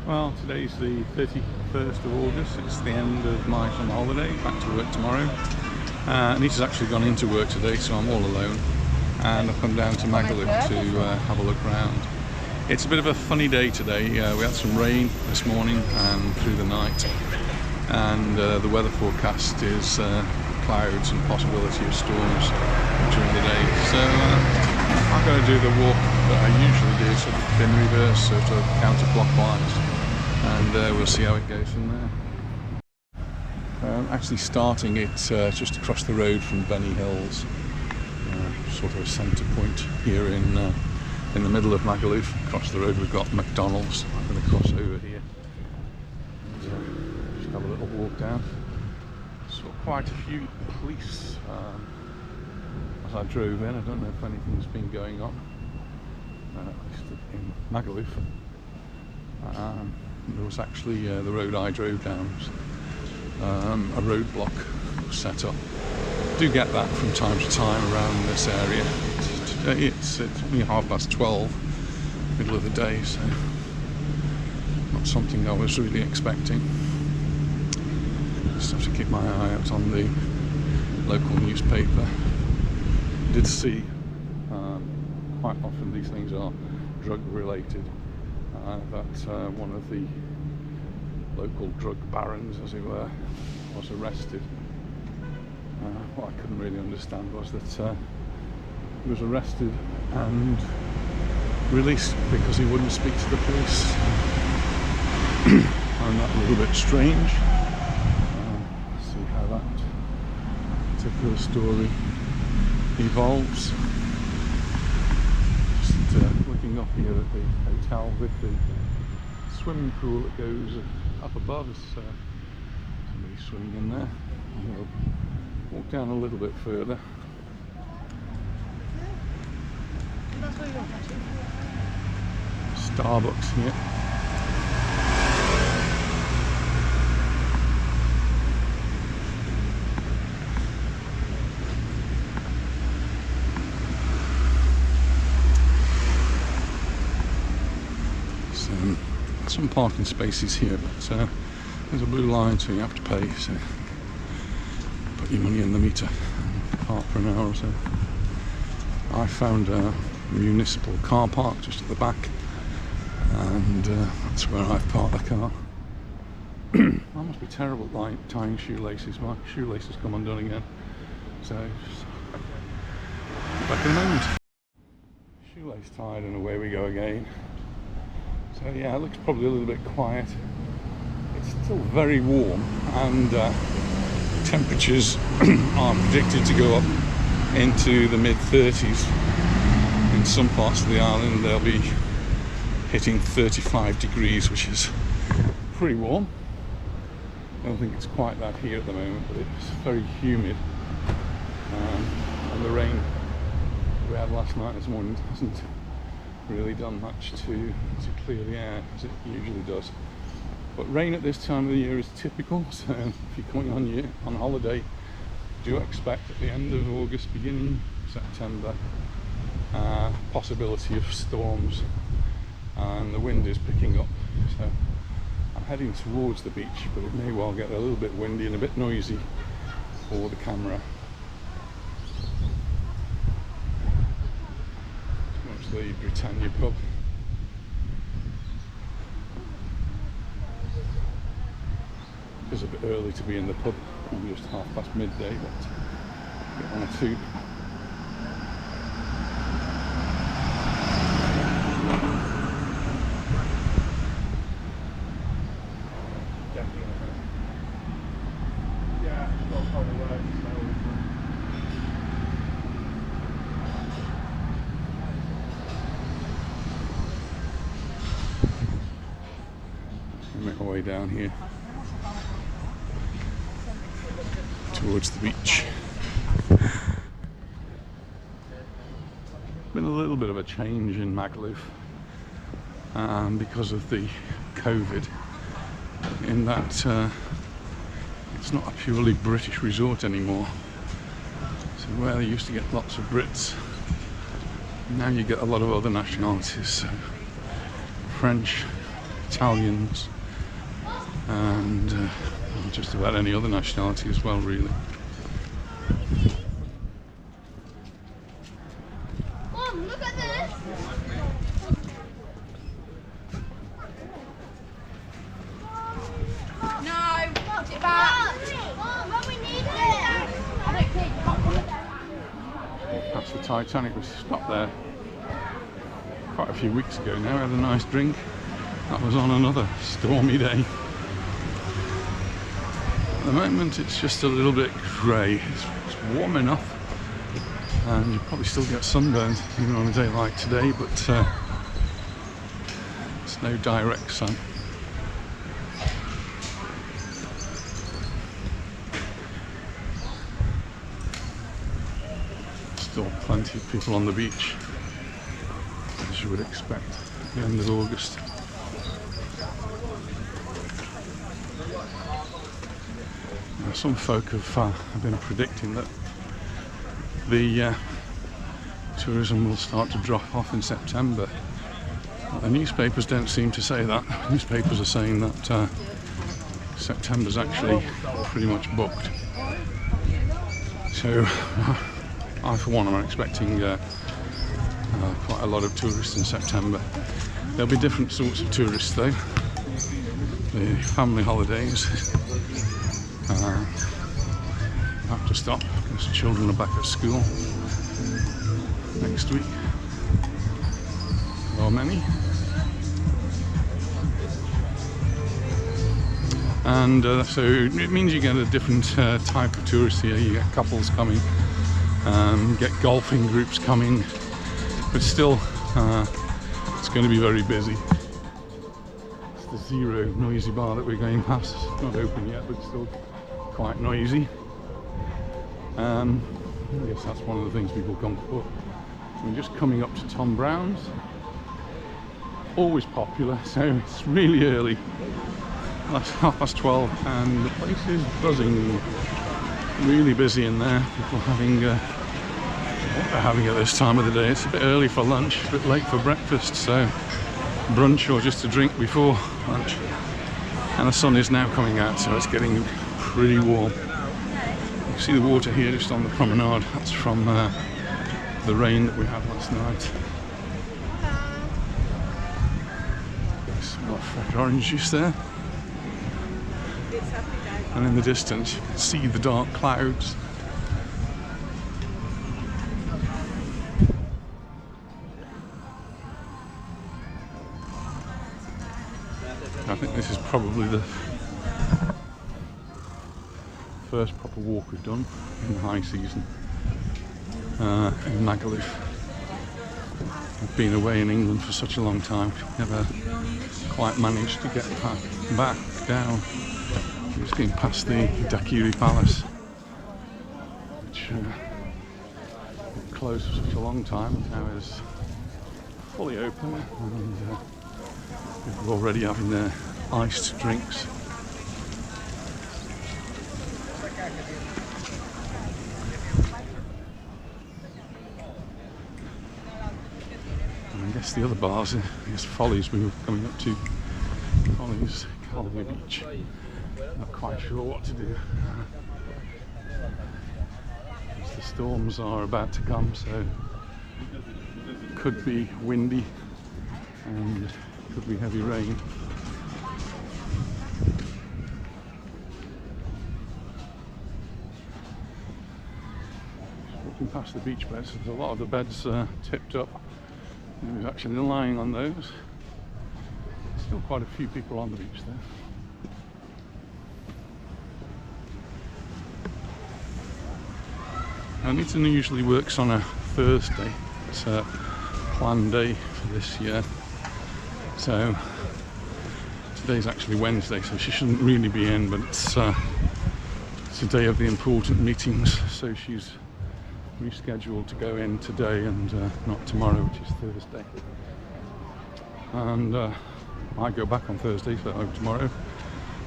Well, today's the 31st of August, it's the end of my summer holiday, back to work tomorrow. Anita's actually gone into work today, so I'm all alone, and I've come down to Magaluf to have a look around. It's a bit of a funny day today. We had some rain this morning and through the night, and the weather forecast is clouds and possibility of storms during the day. So I'm going to do the walk that I usually do, sort of in reverse, sort of counterclockwise, and we'll see how it goes from there. I'm actually starting it just across the road from Benny Hills, sort of a centre point here in the middle of Magaluf. Across the road we've got McDonald's. I'm going to cross over here and just have a little walk down. Saw quite a few police as I drove in. I don't know if anything's been going on, at least in Magaluf. There was actually the road I drove down, a roadblock was set up. Do get that from time to time around this area. Today it's only 12:30, middle of the day, so not something I was really expecting. Just have to keep my eye out on the local newspaper. Did see quite often these things are drug related. That one of the local drug barons, as it were, was arrested. What I couldn't really understand was that he was arrested and released because he wouldn't speak to the police. I find that a little bit strange. Let's see how that particular story evolves. Just looking up here at the hotel with the swimming pool that goes up above. Somebody swimming in there. We'll walk down a little bit further. Starbucks here. Some parking spaces here, but there's a blue line, so you have to pay, so put your money in the meter and park for an hour or so. I found a municipal car park just at the back, and that's where I've parked the car. I must be terrible at tying shoelaces. My shoelaces come undone again, so just back in a moment. Shoelace tied and away we go again. So yeah, it looks probably a little bit quiet. It's still very warm, and temperatures are predicted to go up into the mid-30s. In some parts of the island they'll be hitting 35 degrees, which is pretty warm. I don't think it's quite that here at the moment, but it's very humid. And the rain we had last night, this morning, hasn't really done much to clear the air as it usually does. But rain at this time of the year is typical, so if you're coming on holiday, do expect at the end of August, beginning September, possibility of storms, and the wind is picking up. So I'm heading towards the beach, but it may well get a little bit windy and a bit noisy for the camera. The Britannia pub. It's a bit early to be in the pub, I'm just midday, but get on a tube. Yeah, probably right. Make my way down here towards the beach. Been a little bit of a change in Magaluf because of the COVID, in that it's not a purely British resort anymore. So where they used to get lots of Brits, now you get a lot of other nationalities. So French, Italians, and just about any other nationality as well, really. Mom, look at this! No, put it back! Mom, we need it! That's the Titanic. Was stopped there quite a few weeks ago now. Had a nice drink. That was on another stormy day. At the moment it's just a little bit grey. It's warm enough and you probably still get sunburned even on a day like today, but it's no direct sun. Still plenty of people on the beach, as you would expect at the end of August. Now, some folk have been predicting that the tourism will start to drop off in September. But the newspapers don't seem to say that. The newspapers are saying that September's actually pretty much booked. So I, for one, am expecting quite a lot of tourists in September. There'll be different sorts of tourists though. The family holidays have to stop because children are back at school next week. Or many. And so it means you get a different type of tourist here. You get couples coming, get golfing groups coming, but still it's going to be very busy. It's the Zero noisy bar that we're going past. It's not open yet, but still quite noisy. I guess that's one of the things people come for. So we're just coming up to Tom Brown's. Always popular, so it's really early. That's 12:30 and the place is buzzing. Really busy in there. People having what they're having at this time of the day. It's a bit early for lunch, a bit late for breakfast, so brunch or just a drink before lunch. And the sun is now coming out, so it's getting pretty warm. You see the water here just on the promenade. That's from the rain that we had last night. Some more fresh orange juice there. And in the distance you can see the dark clouds. I think this is probably the first proper walk we've done in the high season in Magaluf. I've been away in England for such a long time, never quite managed to get back down. We're just going past the Daiquiri Palace, which closed for such a long time, and now is fully open, and people are already having their iced drinks. And I guess the other bars, I guess Follies we were coming up to, Follies, Calvia Beach. Not quite sure what to do. The storms are about to come, so it could be windy and could be heavy rain. Walking past the beach beds, there's a lot of the beds tipped up. We're actually lying on those. Still quite a few people on the beach there. Anita usually works on a Thursday. It's a planned day for this year. So today's actually Wednesday, so she shouldn't really be in, but it's a day of the important meetings, so she's rescheduled to go in today and not tomorrow, which is Thursday. And I go back on Thursday, so tomorrow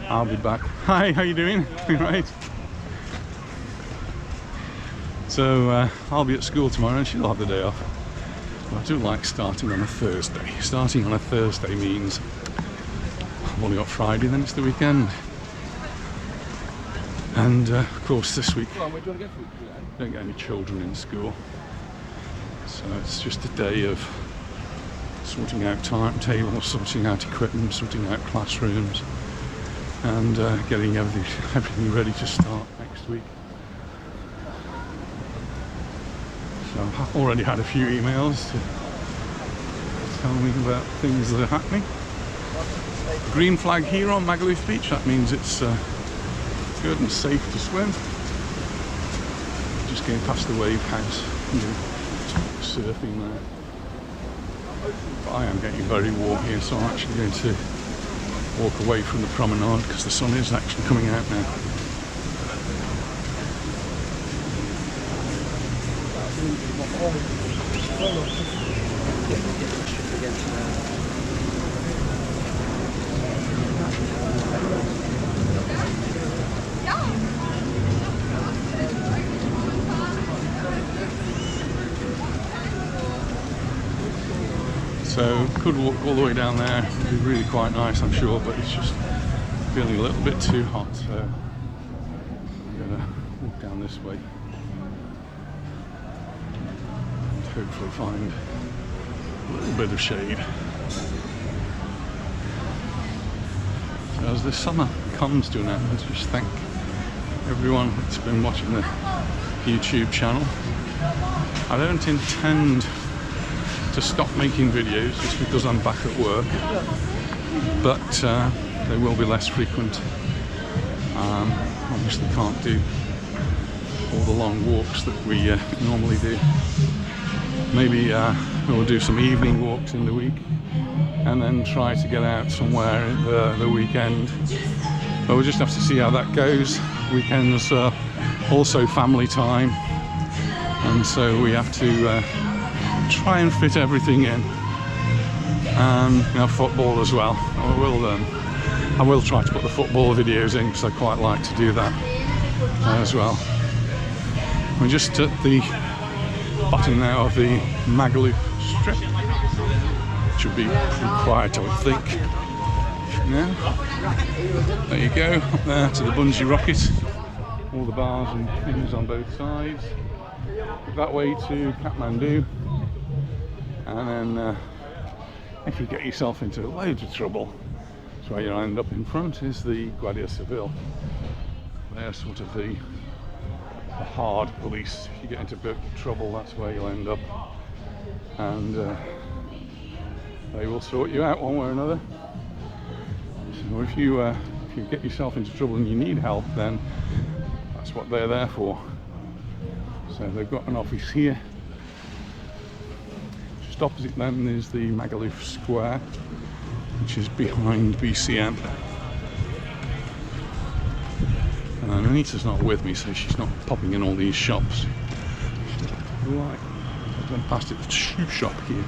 I'll be back. Hi, how you doing? Right. So I'll be at school tomorrow and she'll have the day off. But I do like starting on a Thursday. Starting on a Thursday means I've only got Friday, then it's the weekend. And of course this week don't get any children in school, so it's just a day of sorting out timetables, sorting out equipment, sorting out classrooms, and getting everything ready to start next week. So I've already had a few emails to tell me about things that are happening. Green flag here on Magaluf Beach, that means it's good and safe to swim. Just going past the wave house, surfing there. But I am getting very warm here, so I'm actually going to walk away from the promenade because the sun is actually coming out now. So could walk all the way down there. It'd be really quite nice, I'm sure, but it's just feeling a little bit too hot, so I'm gonna walk down this way and hopefully find a little bit of shade. So as the summer comes to an end, let's just thank everyone that's been watching the YouTube channel. I don't intend to stop making videos just because I'm back at work, but they will be less frequent. Obviously can't do all the long walks that we normally do. Maybe we'll do some evening walks in the week and then try to get out somewhere at the weekend, but we'll just have to see how that goes. Weekends are also family time, and so we have to try and fit everything in, and football as well. I will try to put the football videos in because I quite like to do that as well. We're just at the bottom now of the Magaluf strip. Should be pretty quiet, I would think. Now, there you go, up there to the bungee rocket. All the bars and things on both sides. That way to Kathmandu. And then if you get yourself into loads of trouble, that's where you'll end up. In front is the Guardia Civil. They're sort of the hard police. If you get into big trouble, that's where you'll end up, and they will sort you out one way or another. So if you get yourself into trouble and you need help, then that's what they're there for. So they've got an office here. Just opposite them is the Magaluf Square, which is behind BCM. And Anita's not with me, so she's not popping in all these shops. Right, I've gone past it, the shoe shop here.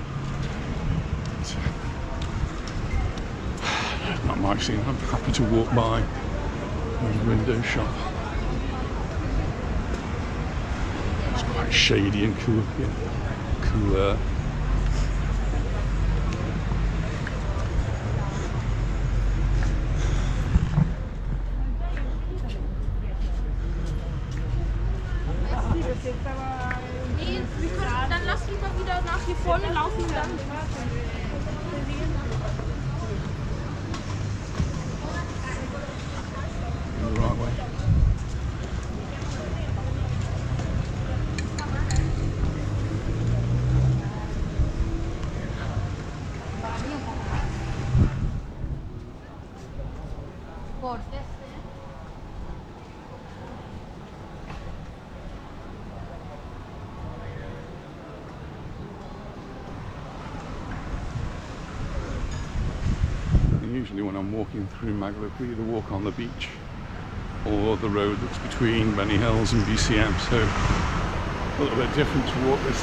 Not my scene. I'm happy to walk by the window shop. It's quite shady and cool here. Cooler. Dann lass lieber wieder nach hier vorne laufen und dann. The right way. Usually when I'm walking through Magalluf, we either walk on the beach or the road that's between Benny Hills and BCM, so a little bit different to walk this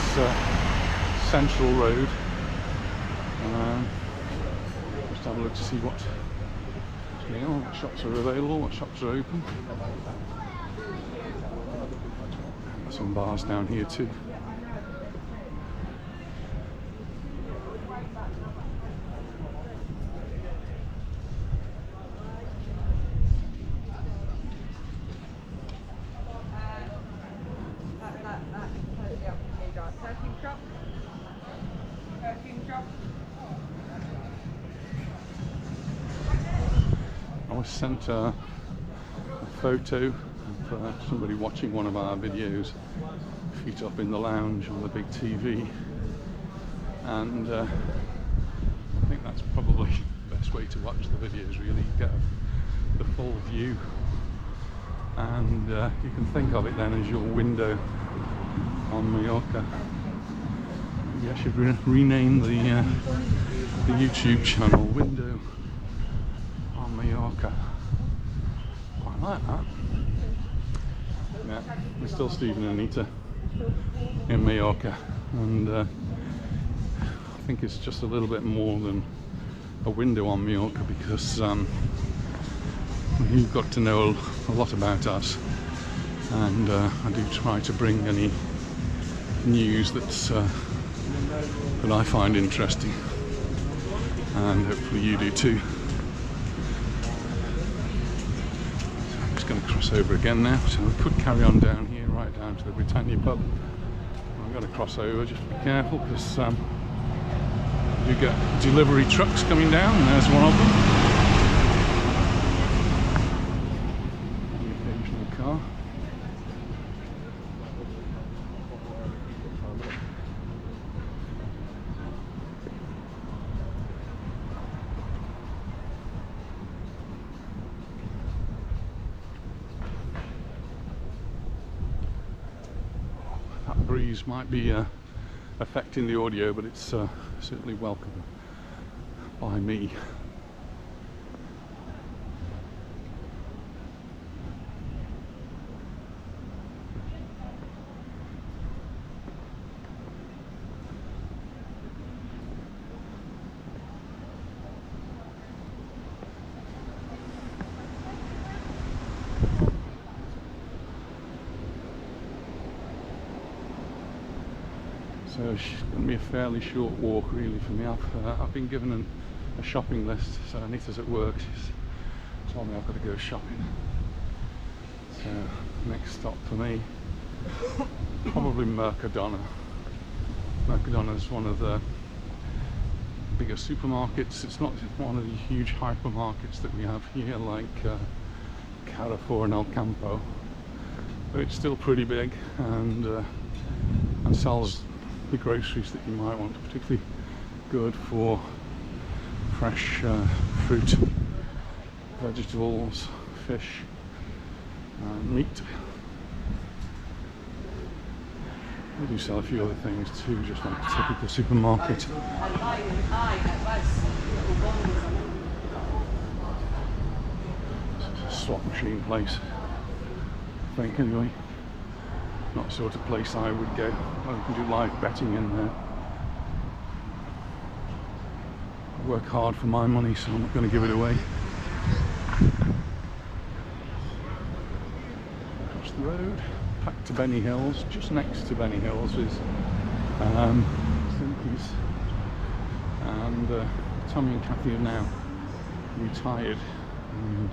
central road. Just have a look to see what's going on, what shops are available, what shops are open. There's some bars down here too. was sent a photo of somebody watching one of our videos, feet up in the lounge on the big TV, and I think that's probably the best way to watch the videos, really. Get the full view, and you can think of it then as your window on Mallorca. Maybe I should rename the YouTube channel Window on Mallorca. Quite like that. Yeah, we're still Steve and Anita in Mallorca, and I think it's just a little bit more than a window on Mallorca, because you've got to know a lot about us, and I do try to bring any news that's that I find interesting, and hopefully you do too. So I'm just going to cross over again now, so we could carry on down here, right down to the Britannia pub. I've got to cross over, just be careful, because you get delivery trucks coming down, and there's one of them. The occasional car. That breeze might be affecting the audio, but it's certainly welcome by me. So it's going to be a fairly short walk really for me. I've been given a shopping list, so Anita's at work, she's told me I've got to go shopping. So next stop for me, probably Mercadona. Mercadona is one of the bigger supermarkets. It's not one of the huge hypermarkets that we have here, like Carrefour and El Campo, but it's still pretty big, and sells the groceries that you might want, particularly good for fresh fruit, vegetables, fish, and meat. They do sell a few other things too, just like a typical supermarket. Slot machine place, I think, anyway. Not the sort of place I would go. Well, you can do live betting in there. I work hard for my money, so I'm not going to give it away. Across the road, back to Benny Hills. Just next to Benny Hills is Simpy's, and Tommy and Kathy are now retired, and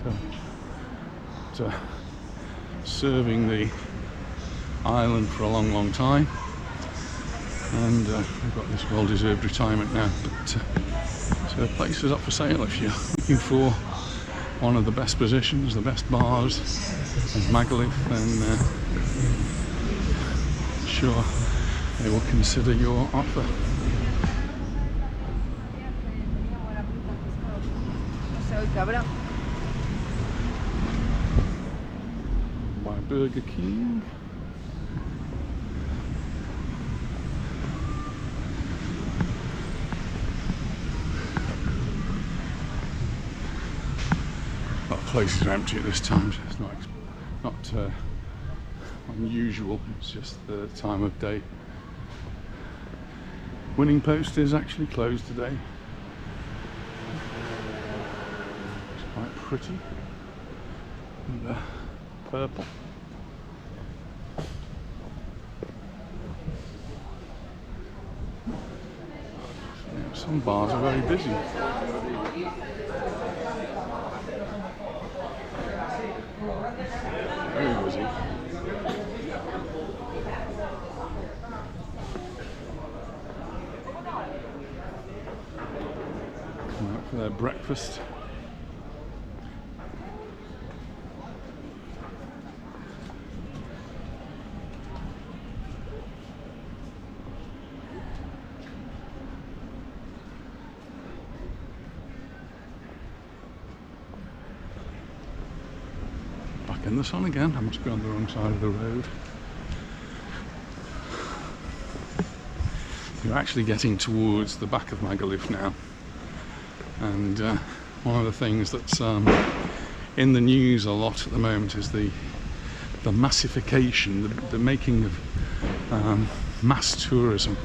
serving the island for a long time, and we've got this well-deserved retirement now. But so the place is up for sale if you're looking for one of the best positions, the best bars in Magaluf, then sure they will consider your offer. By Burger King. Place is empty at this time, so it's not unusual. It's just the time of day. Winning Post is actually closed today. It's quite pretty and purple. Yeah, some bars are very busy. Very busy. Come out for their breakfast. Back in the sun again. I must be on the wrong side of the road. You're actually getting towards the back of Magalluf now, and one of the things that's in the news a lot at the moment is the massification, the making of mass tourism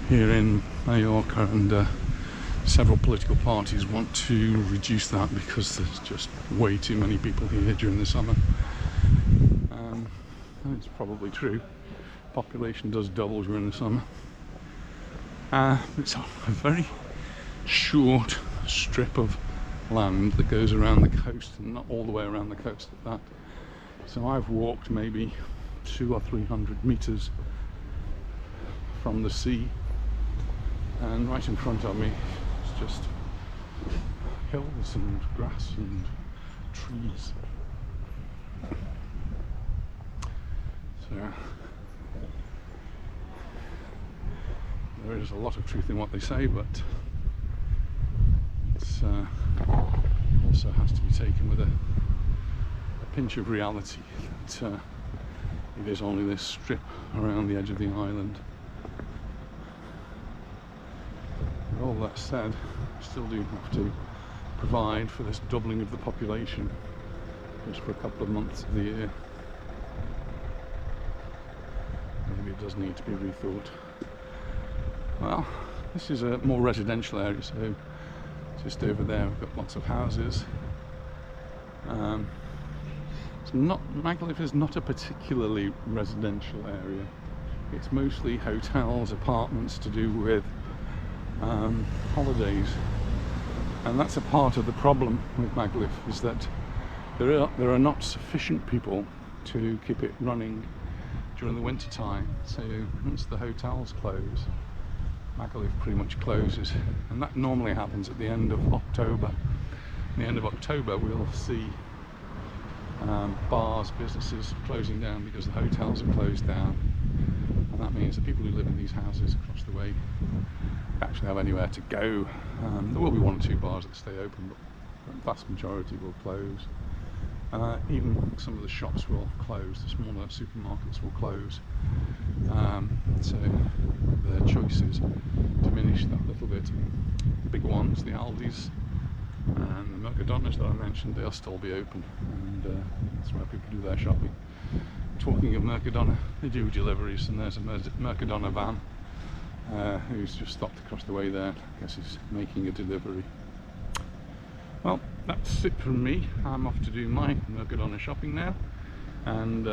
here in Mallorca, and several political parties want to reduce that because there's just way too many people here during the summer. And it's probably true. Population does double during the summer. It's a very short strip of land that goes around the coast, and not all the way around the coast at that. So I've walked maybe 200 or 300 meters from the sea, and right in front of me is just hills and grass and trees. So there is a lot of truth in what they say, but it's also has to be taken with a pinch of reality that it is only this strip around the edge of the island. With all that said, we still do have to provide for this doubling of the population just for a couple of months of the year. Maybe it does need to be rethought. Well, this is a more residential area, so just over there we've got lots of houses. Magalluf is not a particularly residential area. It's mostly hotels, apartments to do with holidays, and that's a part of the problem with Magalluf, is that there are not sufficient people to keep it running during the winter time. So once the hotels close, Magalluf pretty much closes, and that normally happens at the end of October. At the end of October we'll see bars, businesses closing down because the hotels are closed down, and that means the people who live in these houses across the way actually have anywhere to go. There will be one or two bars that stay open, but the vast majority will close. Even some of the shops will close, the smaller supermarkets will close, so their choices diminish that little bit. The big ones, the Aldis and the Mercadonas that I mentioned, they'll still be open, and that's where people do their shopping. Talking of Mercadona, they do deliveries, and there's a Mercadona van who's just stopped across the way there. I guess he's making a delivery. Well, that's it from me. I'm off to do my Mercadona shopping now, and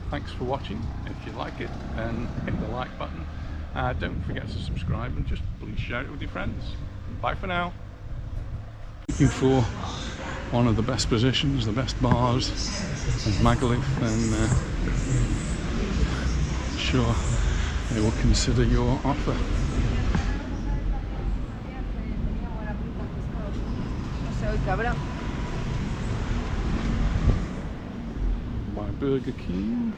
thanks for watching. If you like it, then hit the like button. Don't forget to subscribe, and just please share it with your friends. Bye for now. Looking for one of the best positions, the best bars in Magalluf, and sure they will consider your offer. By Burger King.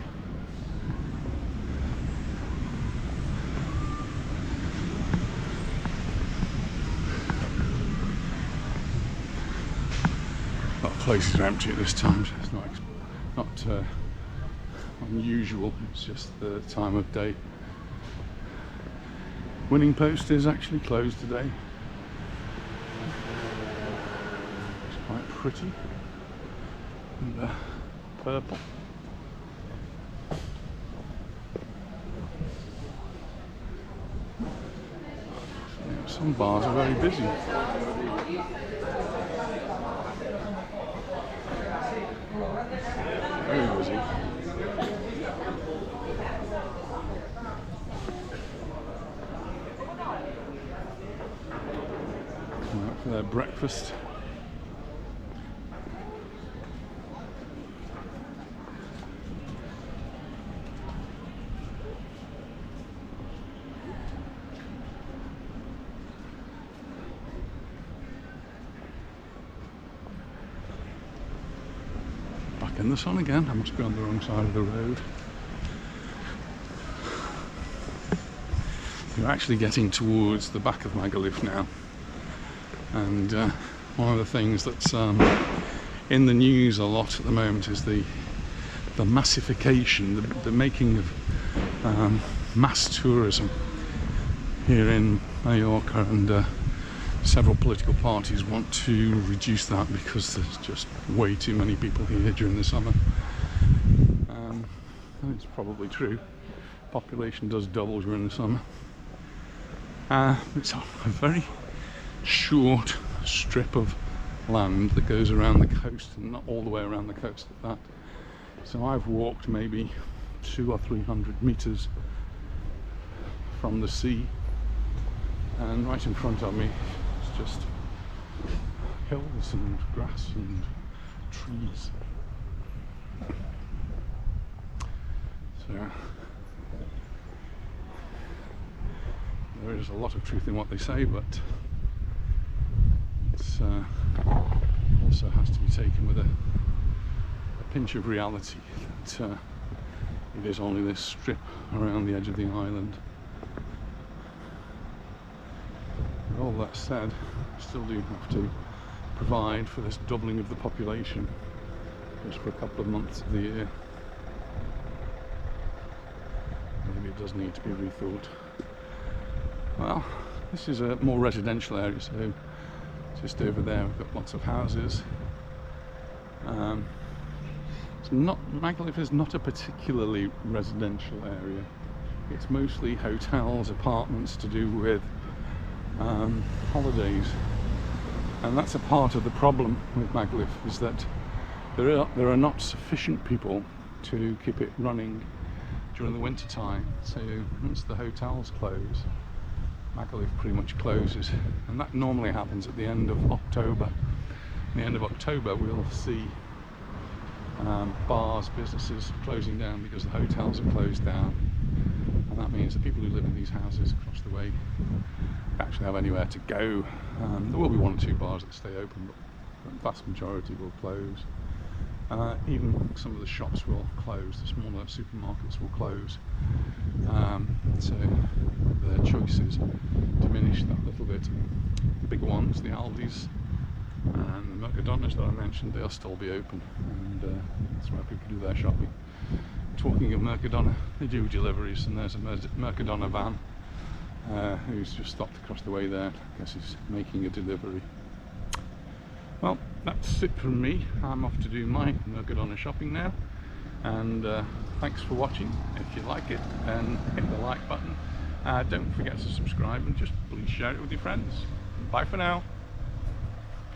A lot of places are empty at this time, so it's not unusual. It's just the time of day. Winning Post is actually closed today. It's quite pretty and purple. Yeah, some bars are very busy. Very busy. Coming out for their breakfast. In the sun again. I must be on the wrong side of the road. You're actually getting towards the back of Magalluf now, and one of the things that's in the news a lot at the moment is the massification, the making of mass tourism here in Mallorca, and several political parties want to reduce that because there's just way too many people here during the summer. And it's probably true. Population does double during the summer. It's a very short strip of land that goes around the coast, and not all the way around the coast at that. So I've walked maybe 200 or 300 meters from the sea, and right in front of me is just hills and grass and trees. So there is a lot of truth in what they say, but it's also has to be taken with a pinch of reality that it is only this strip around the edge of the island. With all that said, we still do have to provide for this doubling of the population just for a couple of months of the year. Maybe it does need to be rethought. Well, this is a more residential area, so just over there we've got lots of houses. Magalluf is not a particularly residential area. It's mostly hotels, apartments to do with holidays, and that's a part of the problem with Magalluf, is that there are not sufficient people to keep it running during the winter time. So once the hotels close, Magalluf pretty much closes, and that normally happens at the end of October. At the end of October we'll see bars, businesses closing down because the hotels are closed down, and that means the people who live in these houses across the way actually have anywhere to go. There will be one or two bars that stay open, but the vast majority will close. Even some of the shops will close, the smaller supermarkets will close, so their choices diminish that little bit. The big ones, the Aldis and the Mercadonas that I mentioned, they'll still be open, and that's where people do their shopping. Talking of Mercadona, they do deliveries, and there's a Mercadona van who's just stopped across the way there. I guess he's making a delivery. Well, that's it from me. I'm off to do my Mercadona shopping now, and thanks for watching. If you like it, then hit the like button. Don't forget to subscribe, and just please share it with your friends. Bye for now.